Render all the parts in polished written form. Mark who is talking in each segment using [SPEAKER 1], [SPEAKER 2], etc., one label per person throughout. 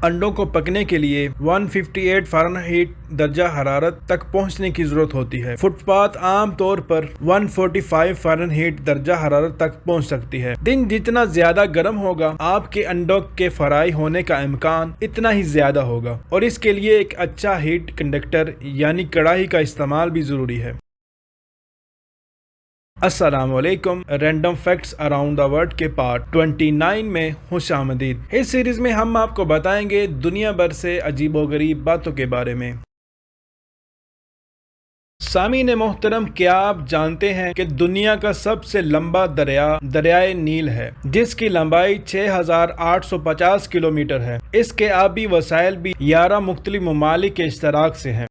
[SPEAKER 1] انڈوں کو پکنے کے لیے 158 فارنہیٹ درجہ حرارت تک پہنچنے کی ضرورت ہوتی ہے۔ فوڈ پاتھ عام طور پر 145 فارنہیٹ درجہ حرارت تک پہنچ سکتی ہے۔ دن جتنا زیادہ گرم ہوگا، آپ کے انڈوں کے فرائی ہونے کا امکان اتنا ہی زیادہ ہوگا، اور اس کے لیے ایک اچھا ہیٹ کنڈکٹر یعنی کڑاہی کا استعمال بھی ضروری ہے۔ السلام علیکم، random facts around the world کے پارٹ 29 میں خوش آمدید۔ اس سیریز میں ہم آپ کو بتائیں گے دنیا بھر سے عجیب و غریب باتوں کے بارے میں۔ سامعین محترم، کیا آپ جانتے ہیں کہ دنیا کا سب سے لمبا دریا دریائے نیل ہے، جس کی لمبائی 6850 کلومیٹر ہے۔ اس کے آبی وسائل بھی 11 مختلف ممالک کے اشتراک سے ہیں۔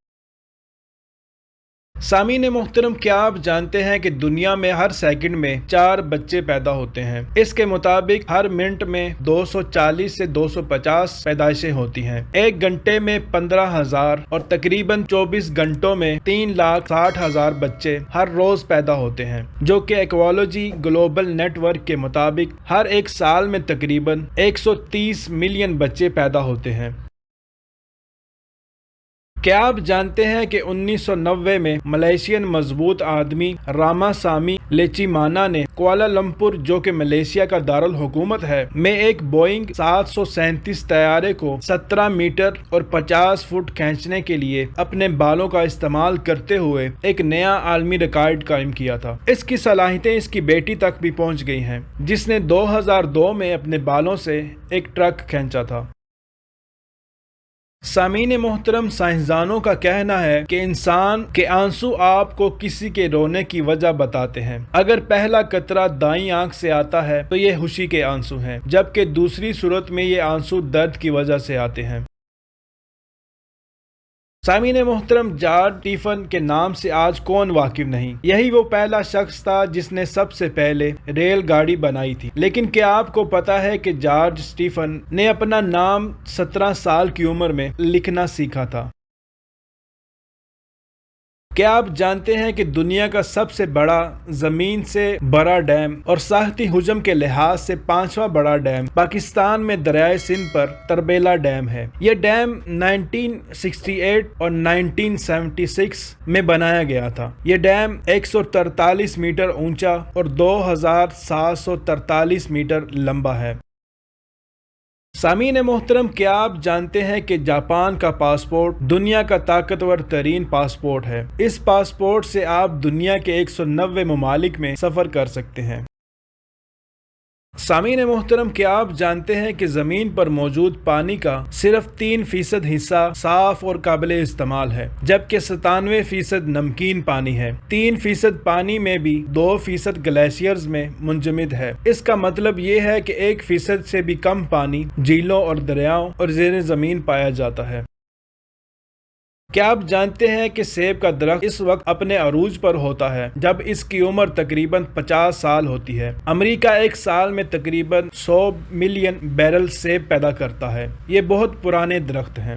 [SPEAKER 1] سامعین محترم، کیا آپ جانتے ہیں کہ دنیا میں ہر سیکنڈ میں 4 بچے پیدا ہوتے ہیں؟ اس کے مطابق ہر منٹ میں 240 سے 250 پیدائشیں ہوتی ہیں۔ ایک گھنٹے میں 15,000 اور تقریباً 24 گھنٹوں میں 3,60,000 بچے ہر روز پیدا ہوتے ہیں، جو کہ ایکوالوجی گلوبل نیٹ ورک کے مطابق ہر ایک سال میں تقریباً 130 ملین بچے پیدا ہوتے ہیں۔ کیا آپ جانتے ہیں کہ 1990 میں ملیشین مضبوط آدمی راما سامی لیچیمانا نے کوالالمپور، جو کہ ملیشیا کا دارالحکومت ہے، میں ایک بوئنگ 737 طیارے کو 17 میٹر اور 50 فٹ کھینچنے کے لیے اپنے بالوں کا استعمال کرتے ہوئے ایک نیا عالمی ریکارڈ قائم کیا تھا۔ اس کی صلاحیتیں اس کی بیٹی تک بھی پہنچ گئی ہیں، جس نے 2002 میں اپنے بالوں سے ایک ٹرک کھینچا تھا۔ سامعین محترم، سائنسدانوں کا کہنا ہے کہ انسان کے آنسو آپ کو کسی کے رونے کی وجہ بتاتے ہیں۔ اگر پہلا قطرہ دائیں آنکھ سے آتا ہے تو یہ خوشی کے آنسو ہیں، جبکہ دوسری صورت میں یہ آنسو درد کی وجہ سے آتے ہیں۔ سامعین محترم، جارج اسٹیفن کے نام سے آج کون واقف نہیں؟ یہی وہ پہلا شخص تھا جس نے سب سے پہلے ریل گاڑی بنائی تھی۔ لیکن کیا آپ کو پتا ہے کہ جارج اسٹیفن نے اپنا نام 17 سال کی عمر میں لکھنا سیکھا تھا؟ کیا آپ جانتے ہیں کہ دنیا کا سب سے بڑا زمین سے بڑا ڈیم اور ساحتی حجم کے لحاظ سے 5واں بڑا ڈیم پاکستان میں دریائے سندھ پر تربیلا ڈیم ہے؟ یہ ڈیم 1968 اور 1976 میں بنایا گیا تھا۔ یہ ڈیم 143 میٹر اونچا اور 2743 میٹر لمبا ہے۔ سامعین محترم، کیا آپ جانتے ہیں کہ جاپان کا پاسپورٹ دنیا کا طاقتور ترین پاسپورٹ ہے؟ اس پاسپورٹ سے آپ دنیا کے 190 ممالک میں سفر کر سکتے ہیں۔ سامعین محترم، کیا آپ جانتے ہیں کہ زمین پر موجود پانی کا صرف 3% حصہ صاف اور قابل استعمال ہے، جبکہ 97% نمکین پانی ہے۔ 3% پانی میں بھی 2% گلیشیئرز میں منجمد ہے۔ اس کا مطلب یہ ہے کہ 1% سے بھی کم پانی جھیلوں اور دریاؤں اور زیر زمین پایا جاتا ہے۔ کیا آپ جانتے ہیں کہ سیب کا درخت اس وقت اپنے عروج پر ہوتا ہے جب اس کی عمر تقریباً 50 سال ہوتی ہے؟ امریکہ ایک سال میں تقریباً 100 ملین بیرل سیب پیدا کرتا ہے۔ یہ بہت پرانے درخت ہیں۔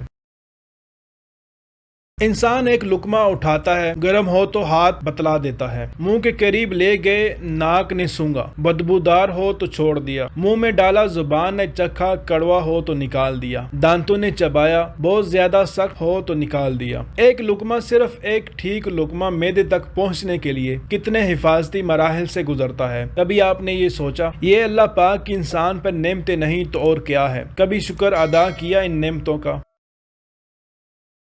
[SPEAKER 1] انسان ایک لقمہ اٹھاتا ہے، گرم ہو تو ہاتھ بتلا دیتا ہے، منہ کے قریب لے گئے ناک نے سونگا، بدبودار ہو تو چھوڑ دیا، منہ میں ڈالا زبان نے چکھا، کڑوا ہو تو نکال دیا، دانتوں نے چبایا، بہت زیادہ سخت ہو تو نکال دیا۔ ایک لقمہ، صرف ایک ٹھیک لقمہ معدے تک پہنچنے کے لیے کتنے حفاظتی مراحل سے گزرتا ہے؟ کبھی آپ نے یہ سوچا؟ یہ اللہ پاک کی انسان پر نعمتیں نہیں تو اور کیا ہے؟ کبھی شکر ادا کیا ان نعمتوں کا؟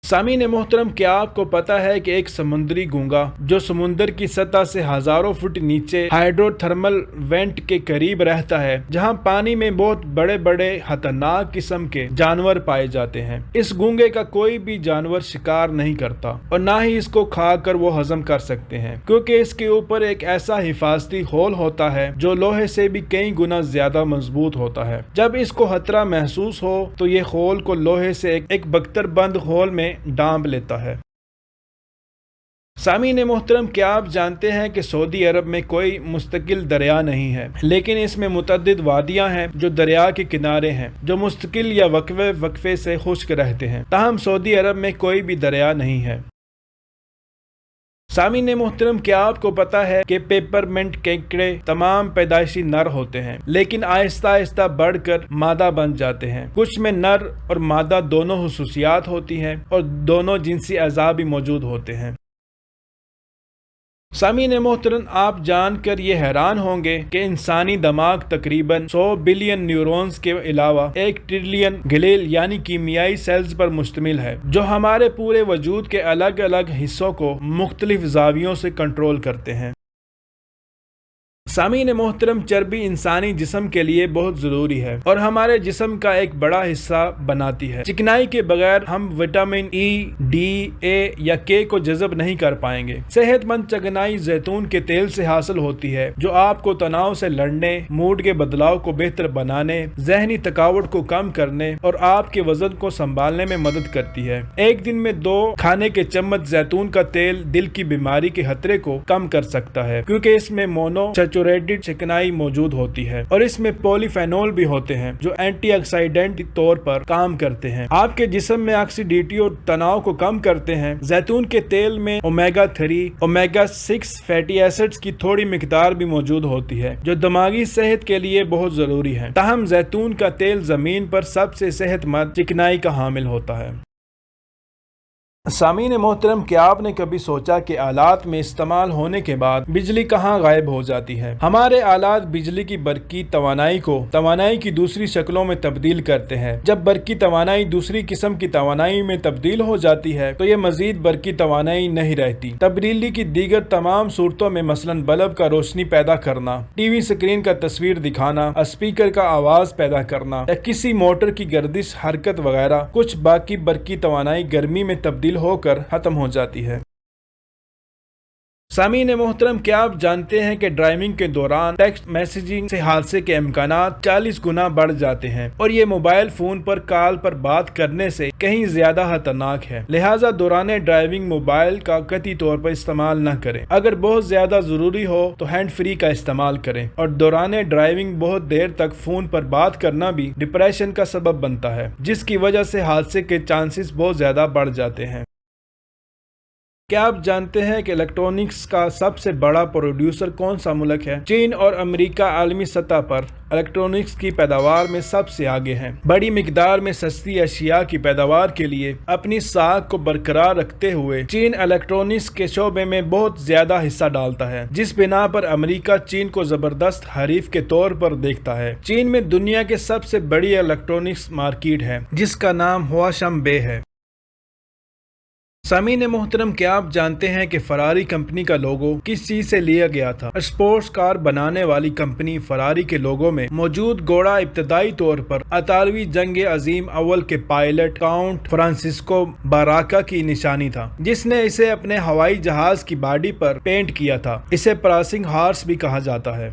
[SPEAKER 1] سامعین محترم، کیا آپ کو پتا ہے کہ ایک سمندری گونگا جو سمندر کی سطح سے ہزاروں فٹ نیچے ہائیڈرو تھرمل وینٹ کے قریب رہتا ہے، جہاں پانی میں بہت بڑے بڑے خطرناک قسم کے جانور پائے جاتے ہیں، اس گونگے کا کوئی بھی جانور شکار نہیں کرتا اور نہ ہی اس کو کھا کر وہ ہضم کر سکتے ہیں، کیونکہ اس کے اوپر ایک ایسا حفاظتی ہول ہوتا ہے جو لوہے سے بھی کئی گنا زیادہ مضبوط ہوتا ہے۔ جب اس کو خطرہ محسوس ہو تو یہ ہول کو لوہے سے ایک بکتر بند ہول میں ڈانپ لیتا ہے۔ سامعین محترم، کیا آپ جانتے ہیں کہ سعودی عرب میں کوئی مستقل دریا نہیں ہے، لیکن اس میں متعدد وادیاں ہیں جو دریا کے کنارے ہیں، جو مستقل یا وقفے سے خشک رہتے ہیں، تاہم سعودی عرب میں کوئی بھی دریا نہیں ہے۔ सामीन मोहतरम, क्या आपको पता है कि पेपरमिंट केकड़े तमाम पैदाइशी नर होते हैं, लेकिन आहिस्ता आहिस्ता बढ़कर मादा बन जाते हैं। कुछ में नर और मादा दोनों हुसूसियात होती हैं और दोनों जिनसी अज़ा भी मौजूद होते हैं। सामीन मोहतरम, आप जानकर ये हैरान होंगे कि इंसानी दिमाग तकरीबन 100 बिलियन न्यूरॉन्स के अलावा 1 ट्रिलियन ग्लियल यानी कीमियाई सेल्स पर मुश्तमिल है, जो हमारे पूरे वजूद के अलग अलग हिस्सों को मुख्तलिफ ज़ावियों से कंट्रोल करते हैं। सामीन मोहतरम, चर्बी इंसानी जिस्म के लिए बहुत जरूरी है और हमारे जिस्म का एक बड़ा हिस्सा बनाती है। चिकनाई के बगैर हम विटामिन ई, डी, ए या के को जज़ब नहीं कर पाएंगे। सेहतमंद चिकनाई जैतून के तेल से हासिल होती है, जो आपको तनाव से लड़ने, मूड के बदलाव को बेहतर बनाने, जहनी थकावट को कम करने और आपके वजन को संभालने में मदद करती है। एक दिन में 2 खाने के चम्मच जैतून का तेल दिल की बीमारी के खतरे को कम कर सकता है, क्योंकि इसमें मोनोसैचुरेटेड चिकनाई मौजूद होती है और इसमें पॉलीफेनोल भी होते हैं, जो एंटीऑक्सीडेंट तौर पर काम करते हैं, आपके जिस्म में ऑक्सीडिटी और तनाव को कम करते हैं। जैतून के तेल में ओमेगा 3, ओमेगा 6 फैटी एसिड्स की थोड़ी मिकदार भी मौजूद होती है, जो दिमागी सेहत के लिए बहुत जरूरी है। ताहम जैतून का तेल जमीन पर सबसे सेहतमंद चिकनाई का हामिल होता है। सामीन मोहतरम, क्या आपने कभी सोचा कि आलात में इस्तेमाल होने के बाद बिजली कहाँ गायब हो जाती है? हमारे आलात बिजली की बरकी तवानाई को तवानाई की दूसरी शक्लों में तब्दील करते हैं। जब बरकी तवानाई दूसरी किस्म की तवानाई में तब्दील हो जाती है तो ये मजीद बरकी तवानाई नहीं रहती। तब्दीली की दीगर तमाम सूरतों में मसलन बल्ब का रोशनी पैदा करना, टीवी स्क्रीन का तस्वीर दिखाना, स्पीकर का आवाज पैदा करना या किसी मोटर की गर्दिश हरकत वगैरह, कुछ बाकी बरकी तवानाई गर्मी में तब्दील होकर खत्म हो जाती है। सामीन मोहतरम, क्या आप जानते हैं कि ड्राइविंग के दौरान टेक्स्ट मैसेजिंग से हादसे के इम्कानात 40 गुना बढ़ जाते हैं और ये मोबाइल फोन पर कॉल पर बात करने से कहीं ज्यादा खतरनाक है। लिहाजा दौरान ड्राइविंग मोबाइल का कतई तौर पर इस्तेमाल न करें। अगर बहुत ज्यादा जरूरी हो तो हैंड फ्री का इस्तेमाल करें और दौरान ड्राइविंग बहुत देर तक फोन पर बात करना भी डिप्रेशन का सबब बनता है, जिसकी वजह से हादसे के चांसेस बहुत ज्यादा बढ़ जाते हैं। क्या आप जानते हैं कि इलेक्ट्रॉनिक्स का सबसे बड़ा प्रोड्यूसर कौन सा मुल्क है? चीन और अमेरिका आलमी सतह पर इलेक्ट्रॉनिक्स की पैदावार में सबसे आगे हैं। बड़ी मिकदार में सस्ती अशिया की पैदावार के लिए अपनी साख को बरकरार रखते हुए चीन इलेक्ट्रॉनिक्स के शोबे में बहुत ज्यादा हिस्सा डालता है, जिस बिना पर अमेरिका चीन को जबरदस्त हरीफ के तौर पर देखता है। चीन में दुनिया के सबसे बड़ी इलेक्ट्रॉनिक्स मार्केट है, जिसका नाम हुआशम बे है। सामीन मोहतरम, क्या आप जानते हैं कि फरारी कंपनी का लोगो किस चीज से लिया गया था? स्पोर्ट्स कार बनाने वाली कंपनी फरारी के लोगो में मौजूद घोड़ा इब्तदाई तौर पर 18वीं जंग अजीम अव्वल के पायलट काउंट फ्रांसिस्को बाराका की निशानी था, जिसने इसे अपने हवाई जहाज की बॉडी पर पेंट किया था। इसे पासिंग हॉर्स भी कहा जाता है।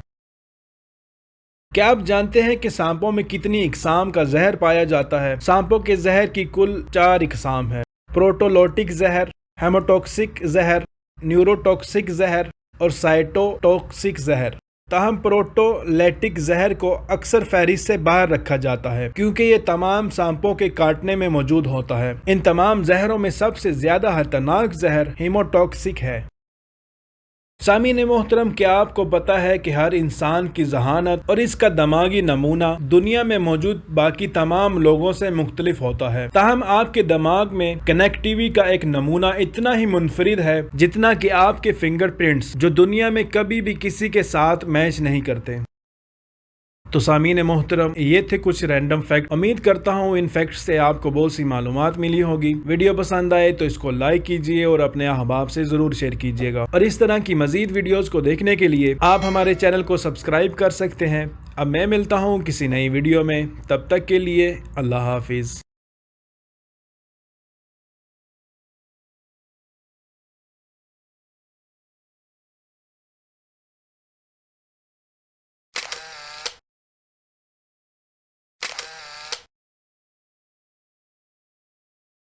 [SPEAKER 1] क्या आप जानते हैं कि सांपों में कितनी इकसाम का जहर पाया जाता है? सांपों के जहर की कुल 4 इकसाम है: प्रोटोलोटिक जहर, हेमोटॉक्सिक जहर, न्यूरोटॉक्सिक जहर और साइटोटॉक्सिक जहर। ताहम प्रोटोलेटिक जहर को अक्सर फहरिस्त से बाहर रखा जाता है, क्योंकि ये तमाम सांपों के काटने में मौजूद होता है। इन तमाम जहरों में सबसे ज्यादा खतरनाक जहर हेमोटॉक्सिक है। सामीन मोहतरम, क्या आपको पता है कि हर इंसान की जहानत और इसका दिमागी नमूना दुनिया में मौजूद बाकी तमाम लोगों से मुख्तलिफ होता है? ताहम आपके दिमाग में कनेक्टिविटी का एक नमूना इतना ही मुनफरिद है जितना कि आपके फिंगरप्रिंट्स, जो दुनिया में कभी भी किसी के साथ मैच नहीं करते। तो सामीन मोहतरम, ये थे कुछ रैंडम फैक्ट। उम्मीद करता हूँ इन फैक्ट से आपको बहुत सी मालूमात मिली होगी। वीडियो पसंद आए तो इसको लाइक कीजिए और अपने अहबाब से जरूर शेयर कीजिएगा। और इस तरह की मजीद वीडियोस को देखने के लिए आप हमारे चैनल को सब्सक्राइब कर सकते हैं। अब मैं मिलता हूँ किसी नई वीडियो में, तब तक के लिए अल्लाह हाफिज।